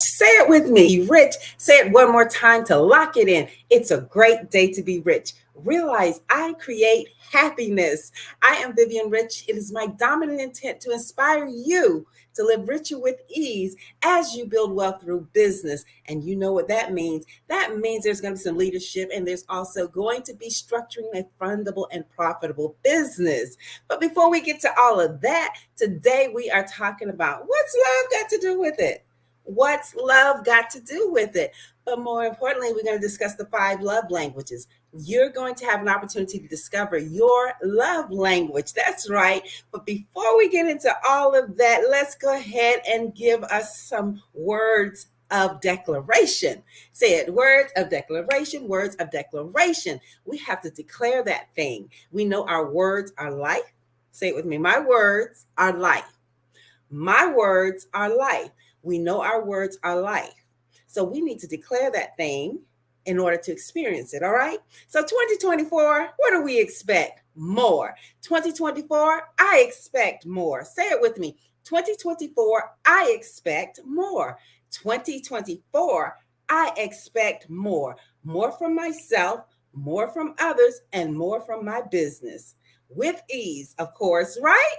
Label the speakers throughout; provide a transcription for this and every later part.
Speaker 1: Say it with me, rich. Say it one more time to lock it in. It's a great day to be rich. Realize I create happiness. I am Vivian Rich. It is my dominant intent to inspire you to live richer with ease as you build wealth through business. And you know what that means. That means there's going to be some leadership and there's also going to be structuring a fundable and profitable business. But before we get to all of that, today we are talking about what's love got to do with it? What's love got to do with it? But more importantly, we're going to discuss the 5 love languages. You're going to have an opportunity to discover your love language. That's right. But before we get into all of that, let's go ahead and give us some words of declaration. Say it, words of declaration, words of declaration. We have to declare that thing. We know our words are life. Say it with me. My words are life. My words are life. We know our words are life. So we need to declare that thing in order to experience it, all right? So 2024, what do we expect? More. 2024, I expect more. Say it with me. 2024, I expect more. 2024, I expect more. More from myself, more from others, and more from my business. With ease, of course, right?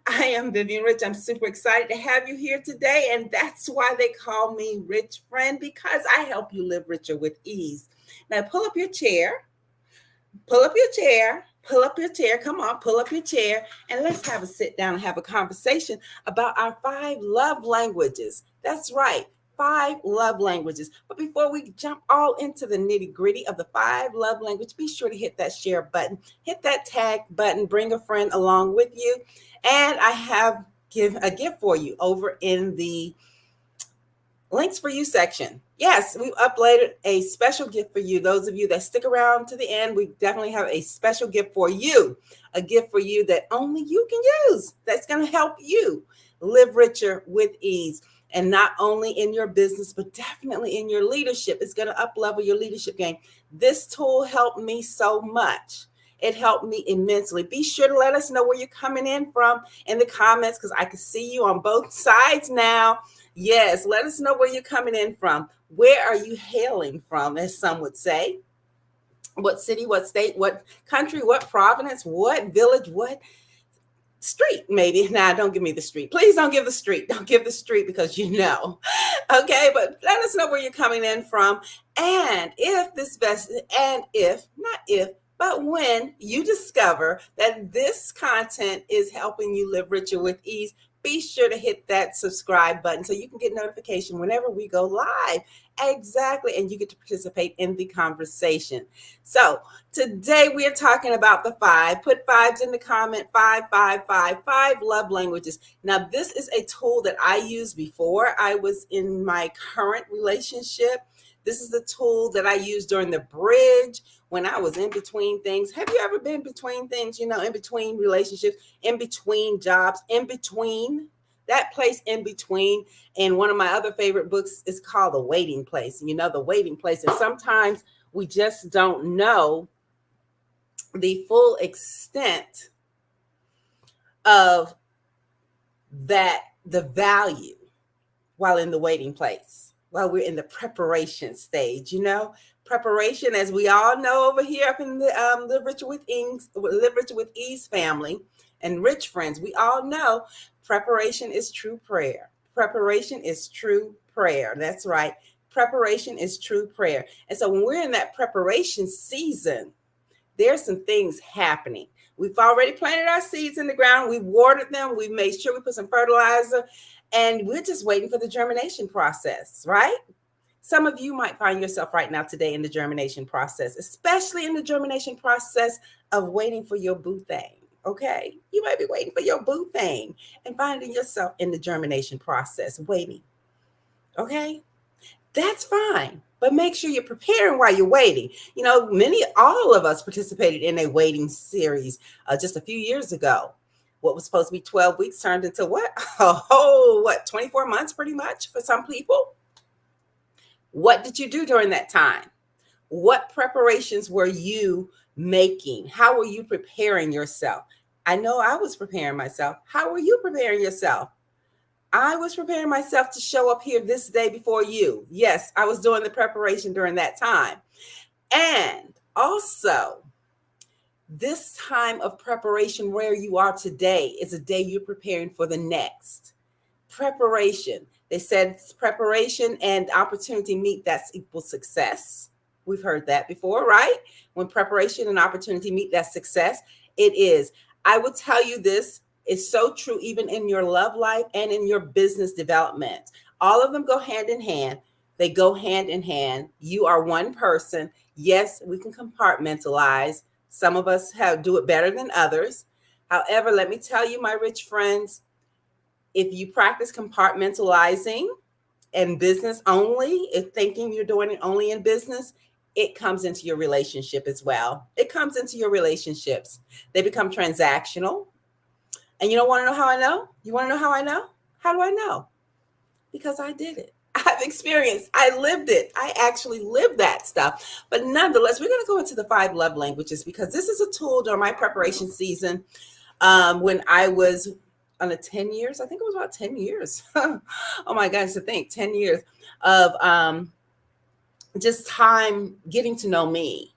Speaker 1: I am Vivian Rich. I'm super excited to have you here today. And that's why they call me Rich Friend, because I help you live richer with ease. Now, pull up your chair, pull up your chair, pull up your chair. Come on, pull up your chair. And let's have a sit down and have a conversation about our 5 love languages. That's right. 5 love languages. But before we jump all into the nitty gritty of the 5 love language, be sure to hit that share button, hit that tag button, bring a friend along with you. And I have a gift for you over in the links for you section. Yes, we've uploaded a special gift for you. Those of you that stick around to the end, we definitely have a special gift for you, a gift for you that only you can use. That's going to help you live richer with ease. And not only in your business, but definitely in your leadership. It's going to up-level your leadership game. This tool helped me so much. It helped me immensely. Be sure to let us know where you're coming in from in the comments, because I can see you on both sides now. Yes, let us know where you're coming in from. Where are you hailing from, as some would say? What city, what state, what country, what province, what village, what street, maybe. Nah, don't give me the street. Please don't give the street. Don't give the street, because you know. Okay, but let us know where you're coming in from. And but when you discover that this content is helping you live richer with ease, be sure to hit that subscribe button so you can get notification whenever we go live. Exactly. And you get to participate in the conversation. So today we are talking about the 5. Put 5s in the comment. 5 love languages. Now, this is a tool that I used before I was in my current relationship. This is the tool that I used during the bridge when I was in between things. Have you ever been between things, in between relationships, in between jobs, in between? That place in between. And one of my other favorite books is called The Waiting Place. The waiting place. And sometimes we just don't know the full extent of that, the value, while in the waiting place, while we're in the preparation stage. Preparation, as we all know over here up in the Live Richer with Ease family and Rich Friends, we all know preparation is true prayer. Preparation is true prayer. That's right. Preparation is true prayer. And so when we're in that preparation season, there's some things happening. We've already planted our seeds in the ground. We've watered them. We've made sure we put some fertilizer, and we're just waiting for the germination process, right? Some of you might find yourself right now today in the germination process, especially in the germination process of waiting for your boo thing. Okay, you might be waiting for your boo thing and finding yourself in the germination process, waiting. Okay, that's fine, but make sure you're preparing while you're waiting. All of us participated in a waiting series just a few years ago. What was supposed to be 12 weeks turned into what? 24 months pretty much for some people. What did you do during that time? What preparations were you making? How were you preparing yourself? I know I was preparing myself. How were you preparing yourself? I was preparing myself to show up here this day before you. Yes, I was doing the preparation during that time. And also, this time of preparation where you are today is a day you're preparing for the next. Preparation. They said preparation and opportunity meet, that's equal success. We've heard that before, right? When preparation and opportunity meet, that's success. It is. I will tell you this is so true, even in your love life and in your business development. All of them go hand in hand. They go hand in hand. You are one person. Yes, we can compartmentalize. Some of us do it better than others. However, let me tell you, my rich friends, if you practice compartmentalizing and business only, if thinking you're doing it only in business, it comes into your relationship as well. It comes into your relationships. They become transactional. And you don't want to know how I know? You want to know how I know? How do I know? Because I did it. I've experienced, I lived it. I actually lived that stuff. But nonetheless, we're going to go into the 5 love languages because this is a tool during my preparation season when I was on a 10 years, I think it was about 10 years. Oh my gosh, to think 10 years of just time getting to know me,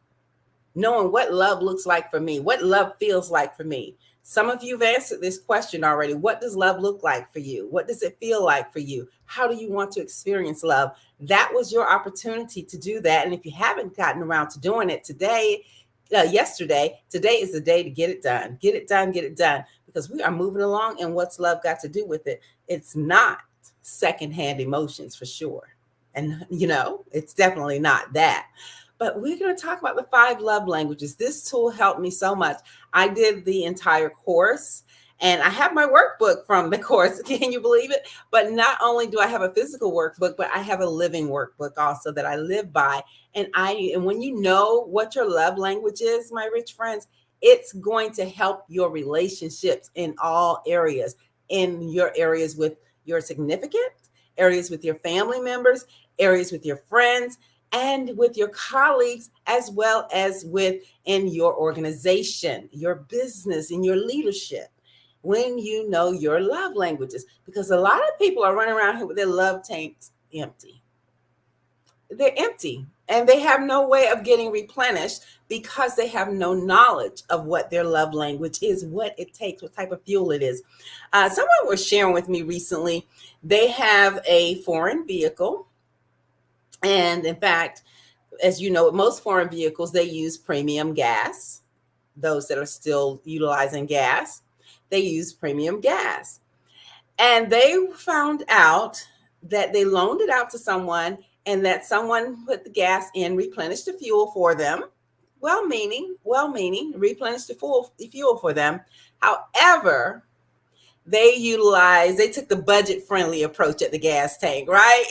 Speaker 1: knowing what love looks like for me, what love feels like for me. Some of you have answered this question already. What does love look like for you? What does it feel like for you? How do you want to experience love? That was your opportunity to do that. And if you haven't gotten around to doing it yesterday, today is the day to get it done. Get it done, get it done. Because we are moving along, and what's love got to do with it? It's not secondhand emotions for sure. And, it's definitely not that. But we're going to talk about the 5 love languages. This tool helped me so much. I did the entire course, and I have my workbook from the course. Can you believe it? But not only do I have a physical workbook, but I have a living workbook also that I live by. And when you know what your love language is, my rich friends, it's going to help your relationships in all areas, in your areas with your significant, areas with your family members, areas with your friends, and with your colleagues, as well as within your organization, your business, and your leadership. When you know your love languages, because a lot of people are running around here with their love tanks empty. They're empty, and they have no way of getting replenished because they have no knowledge of what their love language is, what it takes, what type of fuel it is. Someone was sharing with me recently, they have a foreign vehicle. And in fact, as you know, most foreign vehicles, they use premium gas. Those that are still utilizing gas, they use premium gas. And they found out that they loaned it out to someone, and that someone put the gas in, replenished the fuel for them. Well-meaning, replenished the fuel for them. However, they took the budget-friendly approach at the gas tank, right?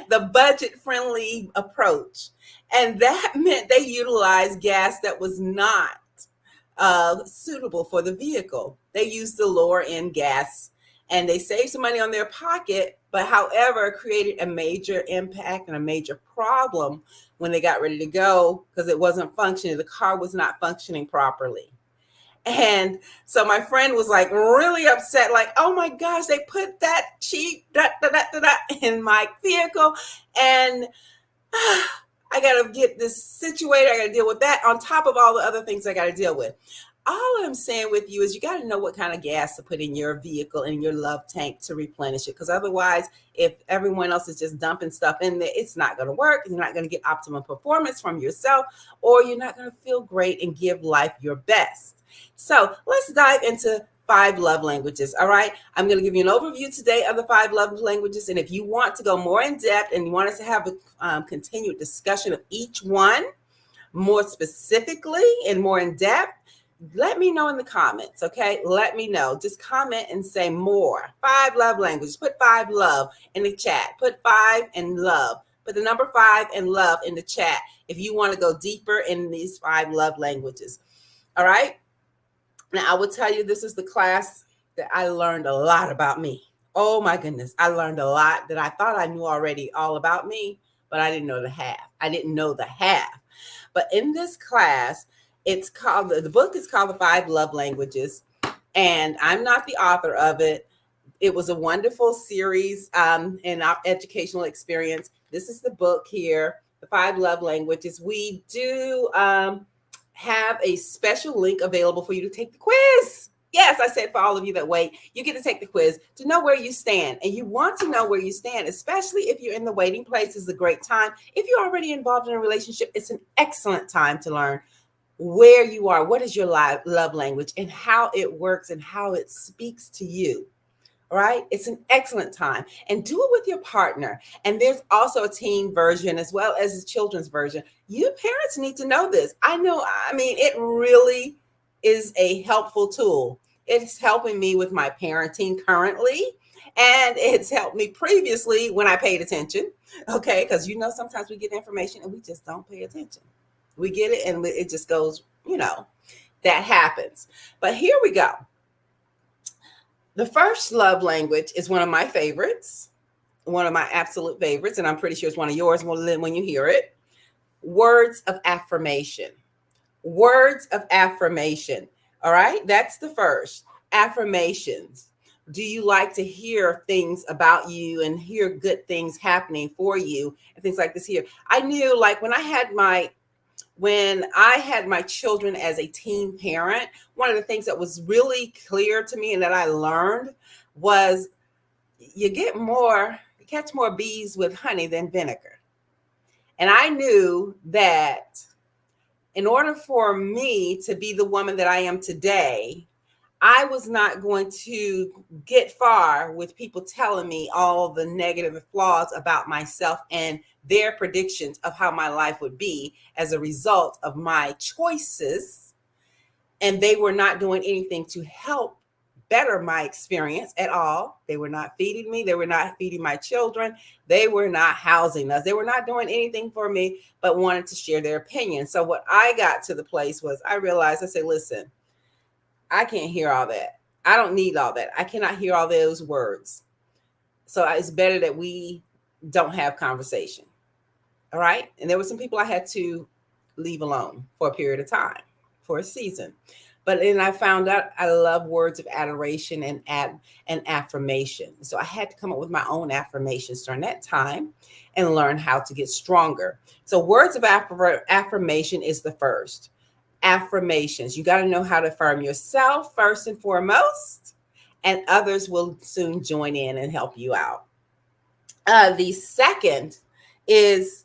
Speaker 1: The budget-friendly approach. And that meant they utilized gas that was not suitable for the vehicle. They used the lower end gas, and they saved some money on their pocket, but however, created a major impact and a major problem when they got ready to go because it wasn't functioning. The car was not functioning properly. And so my friend was like really upset, like, oh my gosh, they put that cheap in my vehicle, and I got to get this situated. I got to deal with that on top of all the other things I got to deal with. All I'm saying with you is you got to know what kind of gas to put in your vehicle and your love tank to replenish it. Because otherwise, if everyone else is just dumping stuff in there, it's not going to work. You're not going to get optimum performance from yourself, or you're not going to feel great and give life your best. So let's dive into 5 love languages. All right. I'm going to give you an overview today of the 5 love languages. And if you want to go more in depth and you want us to have a continued discussion of each one more specifically and more in depth, let me know in the comments. Okay. Let me know. Just comment and say more. 5 love languages. Put 5 love in the chat. Put 5 and love. Put the number 5 and love in the chat if you want to go deeper in these 5 love languages. All right. Now, I will tell you, this is the class that I learned a lot about me. Oh, my goodness. I learned a lot that I thought I knew already all about me, but I didn't know the half. I didn't know the half. But in this class, the book is called The 5 Love Languages, and I'm not the author of it. It was a wonderful series and our educational experience. This is the book here, The Five Love Languages. We do have a special link available for you to take the quiz. Yes, I said for all of you that wait, you get to take the quiz to know where you stand. And you want to know where you stand, especially if you're in the waiting place. Is a great time. If you're already involved in a relationship, it's an excellent time to learn where you are, what is your love language, and how it works and how it speaks to you. All right. It's an excellent time, and do it with your partner. And there's also a teen version as well as a children's version. You parents need to know this. I mean, it really is a helpful tool. It's helping me with my parenting currently, and it's helped me previously when I paid attention. Okay. Because, sometimes we get information and we just don't pay attention. We get it and it just goes, that happens. But here we go. The first love language is one of my favorites, one of my absolute favorites, and I'm pretty sure it's one of yours when you hear it. Words of affirmation. Words of affirmation. All right, that's the first. Affirmations. Do you like to hear things about you and hear good things happening for you and things like this here? I knew, like, when I had my children as a teen parent, one of the things that was really clear to me and that I learned was you catch more bees with honey than vinegar. And I knew that in order for me to be the woman that I am today, I was not going to get far with people telling me all the negative flaws about myself and their predictions of how my life would be as a result of my choices. And they were not doing anything to help better my experience at all. They were not feeding me. They were not feeding my children. They were not housing us. They were not doing anything for me, but wanted to share their opinion. So what I got to the place was I realized, I said, listen, I can't hear all that. I don't need all that. I cannot hear all those words. So it's better that we don't have conversation. All right. And there were some people I had to leave alone for a period of time, for a season. But then I found out I love words of adoration and affirmation. So I had to come up with my own affirmations during that time and learn how to get stronger. So words of affirmation is the first. Affirmations. You got to know how to affirm yourself first and foremost, and others will soon join in and help you out. The second is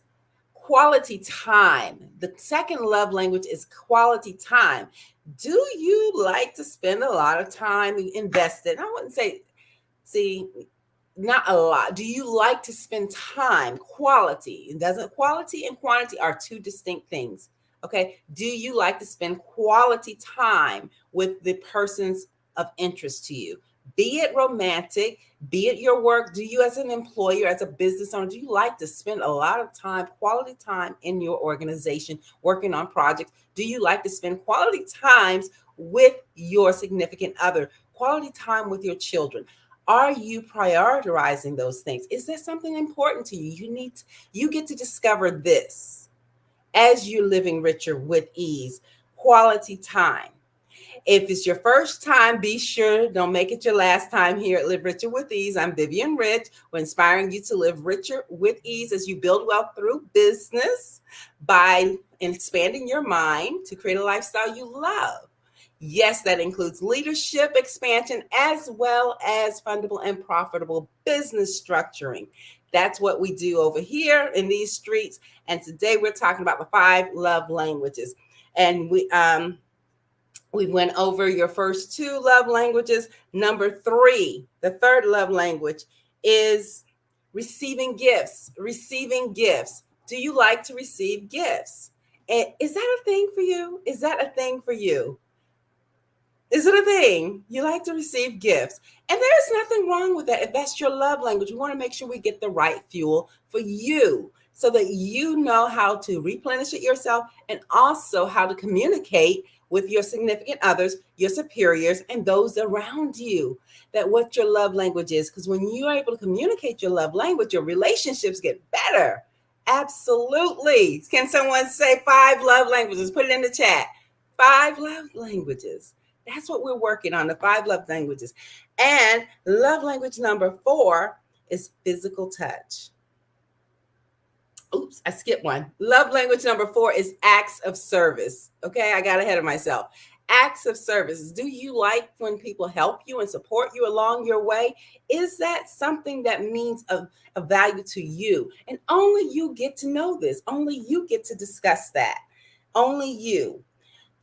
Speaker 1: quality time. The second love language is quality time. Do you like to spend a lot of time invested? I wouldn't say, not a lot. Do you like to spend time? Quality. Quality and quantity are two distinct things. Okay. Do you like to spend quality time with the persons of interest to you? Be it romantic, be it your work. Do you, as an employer, as a business owner, do you like to spend a lot of time, quality time in your organization, working on projects? Do you like to spend quality times with your significant other, quality time with your children? Are you prioritizing those things? Is there something important to you? You get to discover this as you're living richer with ease. Quality time. If it's your first time, be sure don't make it your last time here at Live Richer with Ease. I'm Vivian Rich. We're inspiring you to live richer with ease as you build wealth through business by expanding your mind to create a lifestyle you love. Yes, that includes leadership expansion as well as fundable and profitable business structuring. That's what we do over here in these streets. And today we're talking about the 5 love languages. And we went over your first 2 love languages. Number 3, the third love language is receiving gifts. Receiving gifts. Do you like to receive gifts? And is that a thing for you? Is that a thing for you? Is it a thing? You like to receive gifts. And there's nothing wrong with that. If that's your love language, we want to make sure we get the right fuel for you so that you know how to replenish it yourself and also how to communicate with your significant others, your superiors, and those around you, that what your love language is. Because when you're able to communicate your love language, your relationships get better. Absolutely. Can someone say 5 love languages? Put it in the chat. 5 love languages. That's what we're working on, the 5 love languages. And love language number 4 is physical touch. Oops, I skipped one. Love language number 4 is acts of service. Okay, I got ahead of myself. Acts of service. Do you like when people help you and support you along your way? Is that something that means of value to you? And only you get to know this. Only you get to discuss that. Only you.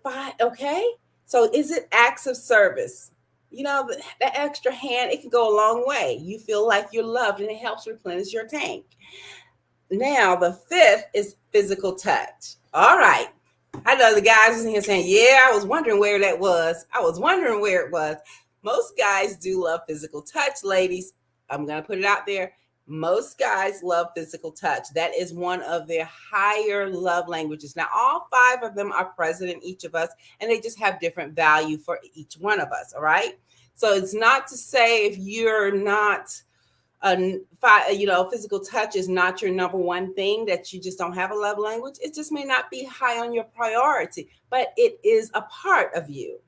Speaker 1: Fine, okay? So is it acts of service? You know, that extra hand, it can go a long way. You feel like you're loved and it helps replenish your tank. Now, the 5th is physical touch. All right. I know the guys was in here saying, yeah, I was wondering where that was. I was wondering where it was. Most guys do love physical touch, ladies. I'm going to put it out there. Most guys love physical touch. That is one of their higher love languages. Now, all 5 of them are present in each of us, and they just have different value for each one of us. All right. So it's not to say if you're not physical touch is not your number one thing, that you just don't have a love language. It just may not be high on your priority, but it is a part of you.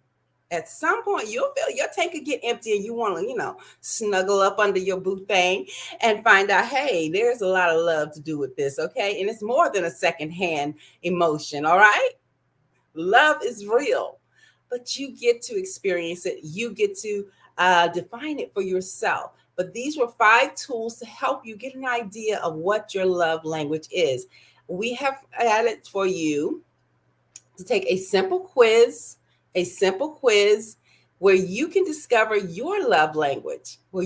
Speaker 1: At some point, you'll feel your tank could get empty and you want to, snuggle up under your boo thing and find out, hey, there's a lot of love to do with this, okay? And it's more than a secondhand emotion, all right? Love is real, but you get to experience it. You get to define it for yourself. But these were 5 tools to help you get an idea of what your love language is. We have added for you to take a simple quiz where you can discover your love language, and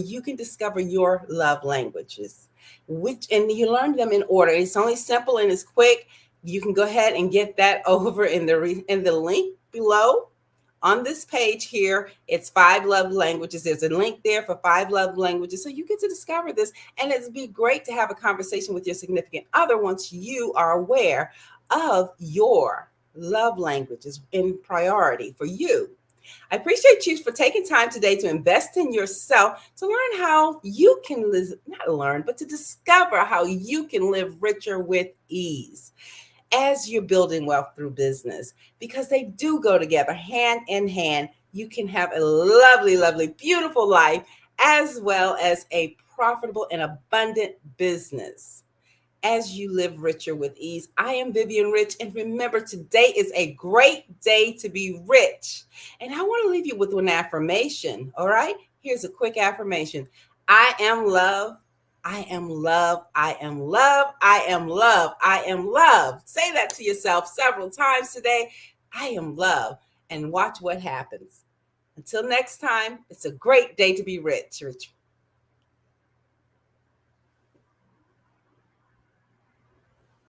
Speaker 1: you learn them in order. It's only simple and it's quick. You can go ahead and get that over in the link below. On this page here, it's 5 love languages. There's a link there for 5 love languages. So you get to discover this. And it'd be great to have a conversation with your significant other once you are aware of your love languages in priority for you. I appreciate you for taking time today to invest in yourself, to learn how you can to discover how you can live richer with ease as you're building wealth through business, because they do go together hand in hand. You can have a lovely, lovely, beautiful life as well as a profitable and abundant business as you live richer with ease. I am Vivian Rich, and remember, today is a great day to be rich. And I want to leave you with an affirmation, all right? Here's a quick affirmation. I am love. I am love. I am love. I am love. I am love. Say that to yourself several times today. I am love. And watch what happens. Until next time, it's a great day to be rich.